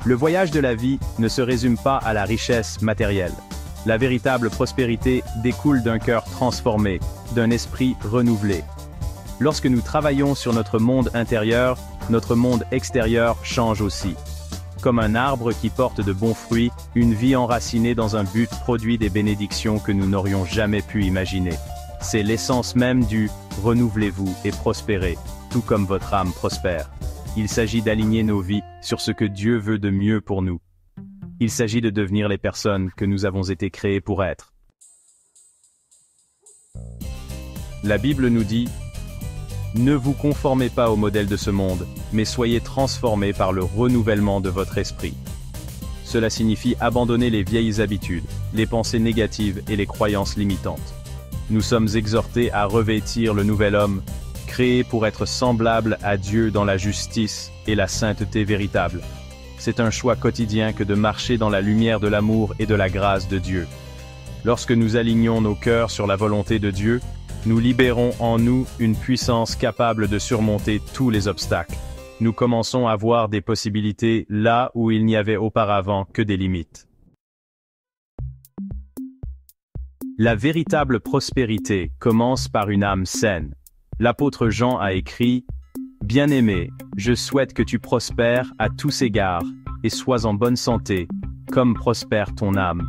Le voyage de la vie ne se résume pas à la richesse matérielle. La véritable prospérité découle d'un cœur transformé, d'un esprit renouvelé. Lorsque nous travaillons sur notre monde intérieur, notre monde extérieur change aussi. Comme un arbre qui porte de bons fruits, une vie enracinée dans un but produit des bénédictions que nous n'aurions jamais pu imaginer. C'est l'essence même du « renouvelez-vous et prospérez », tout comme votre âme prospère. Il s'agit d'aligner nos vies sur ce que Dieu veut de mieux pour nous. Il s'agit de devenir les personnes que nous avons été créées pour être. La Bible nous dit « Ne vous conformez pas au modèle de ce monde, mais soyez transformés par le renouvellement de votre esprit. » Cela signifie abandonner les vieilles habitudes, les pensées négatives et les croyances limitantes. Nous sommes exhortés à revêtir le nouvel homme, créé pour être semblable à Dieu dans la justice et la sainteté véritable. C'est un choix quotidien que de marcher dans la lumière de l'amour et de la grâce de Dieu. Lorsque nous alignons nos cœurs sur la volonté de Dieu, nous libérons en nous une puissance capable de surmonter tous les obstacles. Nous commençons à voir des possibilités là où il n'y avait auparavant que des limites. La véritable prospérité commence par une âme saine. L'apôtre Jean a écrit « Bien-aimé, je souhaite que tu prospères à tous égards et sois en bonne santé, comme prospère ton âme. »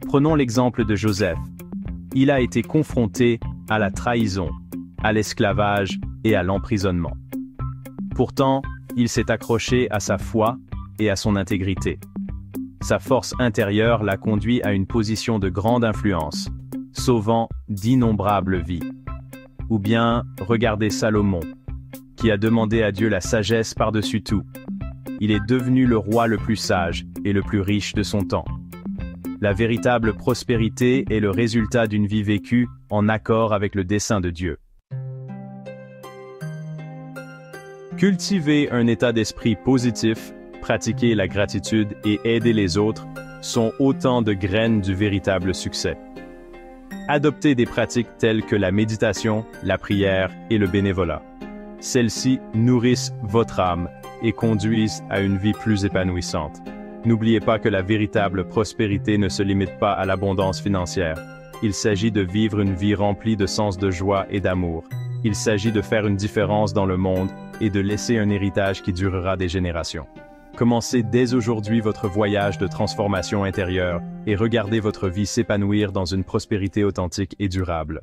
Prenons l'exemple de Joseph. Il a été confronté à la trahison, à l'esclavage et à l'emprisonnement. Pourtant, il s'est accroché à sa foi et à son intégrité. Sa force intérieure l'a conduit à une position de grande influence, sauvant d'innombrables vies. Ou bien, regardez Salomon, qui a demandé à Dieu la sagesse par-dessus tout. Il est devenu le roi le plus sage et le plus riche de son temps. La véritable prospérité est le résultat d'une vie vécue en accord avec le dessein de Dieu. Cultiver un état d'esprit positif, pratiquer la gratitude et aider les autres sont autant de graines du véritable succès. Adoptez des pratiques telles que la méditation, la prière et le bénévolat. Celles-ci nourrissent votre âme et conduisent à une vie plus épanouissante. N'oubliez pas que la véritable prospérité ne se limite pas à l'abondance financière. Il s'agit de vivre une vie remplie de sens de joie et d'amour. Il s'agit de faire une différence dans le monde et de laisser un héritage qui durera des générations. Commencez dès aujourd'hui votre voyage de transformation intérieure et regardez votre vie s'épanouir dans une prospérité authentique et durable.